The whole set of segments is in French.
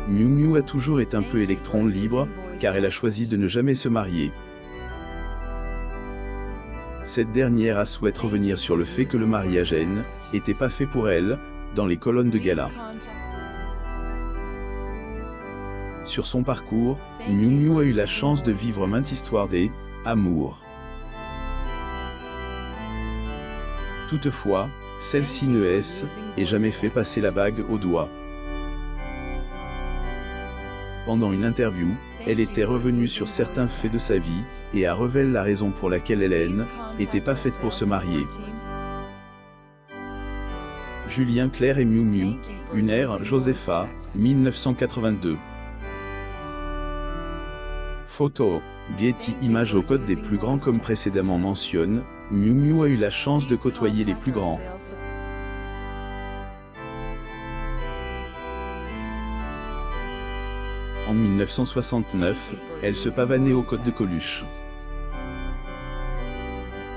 Miu Miu a toujours été un peu électron libre, car elle a choisi de ne jamais se marier. Cette dernière a souhaité revenir sur le fait que le mariage n'était pas fait pour elle, dans les colonnes de gala. Sur son parcours, Miu Miu a eu la chance de vivre maintes histoires d'amour. Toutefois, celle-ci ne s'est jamais fait passer la bague au doigt. Pendant une interview, elle était revenue sur certains faits de sa vie, et a révélé la raison pour laquelle elle n'était pas faite pour se marier. Julien Clerc et Miu Miu, une ère Josepha, 1982. Photo, Getty Images. Au code des plus grands. Comme précédemment mentionné, Miu Miu a eu la chance de côtoyer les plus grands. En 1969, elle se pavanait au Code de Coluche.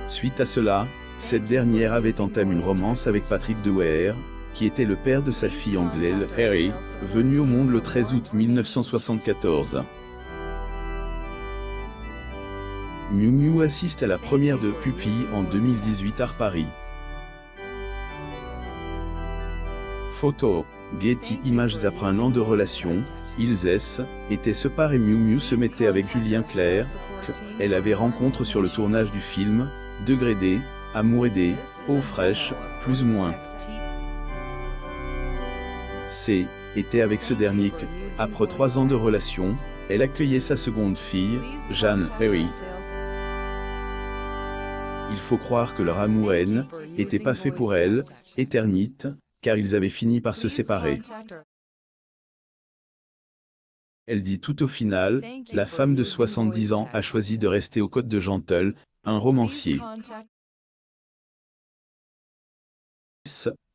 Suite à cela, cette dernière avait entamé une romance avec Patrick Dwyer, qui était le père de sa fille Angèle Harry, venue au monde le 13 août 1974. Miu Miu assiste à la première de Pupille en 2018 à Paris. Photo, Getty Images. Après un an de relation, ils étaient séparés. Miu Miu se mettait avec Julien Clerc, qu'elle avait rencontré sur le tournage du film Degré d'amour et des eaux fraîches, plus ou moins. Était avec ce dernier que, après 3 ans de relation, elle accueillait sa seconde fille, Jeanne Harry. Il faut croire que leur amour n'était pas fait pour elle, éternite, car ils avaient fini par se séparer. Elle dit tout au final, la femme de 70 ans a choisi de rester au Code de Gentle, un romancier.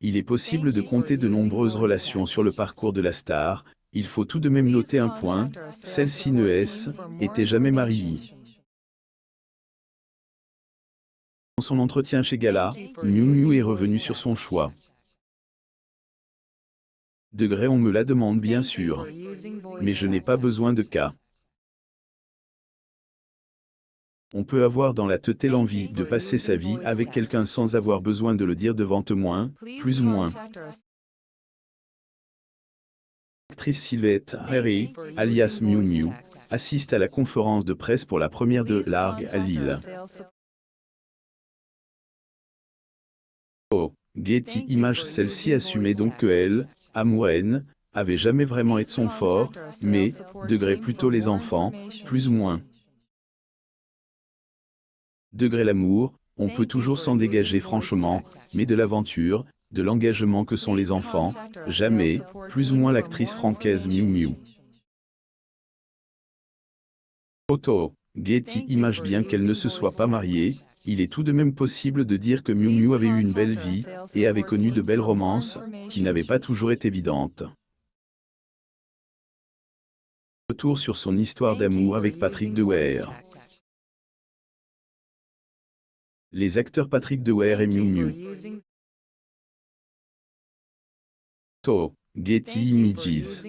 Il est possible de compter de nombreuses relations sur le parcours de la star. Il faut tout de même noter un point, celle-ci n'était jamais mariée. Dans son entretien chez Gala, Miu Miu est revenue sur son choix. Degré, on me la demande bien sûr. Mais je n'ai pas besoin de cas. On peut avoir dans la tête l'envie de passer sa vie avec quelqu'un sans avoir besoin de le dire devant témoin, plus ou moins. L'actrice Sylvette Harry, alias Miu Miu, assiste à la conférence de presse pour la première de Largue à Lille. Getty Images. Celle-ci assumait donc que elle, amour-haine, avait jamais vraiment été son fort, mais, Degré plutôt les enfants, plus ou moins. Degré l'amour, on peut toujours s'en dégager franchement, mais de l'aventure, de l'engagement que sont les enfants, jamais, plus ou moins. L'actrice francaise Miu Miu. Photo, Getty Images. Bien qu'elle ne se soit pas mariée, il est tout de même possible de dire que Miu Miu avait eu une belle vie, et avait connu de belles romances, qui n'avaient pas toujours été évidentes. Retour sur son histoire d'amour avec Patrick Dwyer. Les acteurs Patrick Dwyer et Miu Miu. Photo, Getty Images.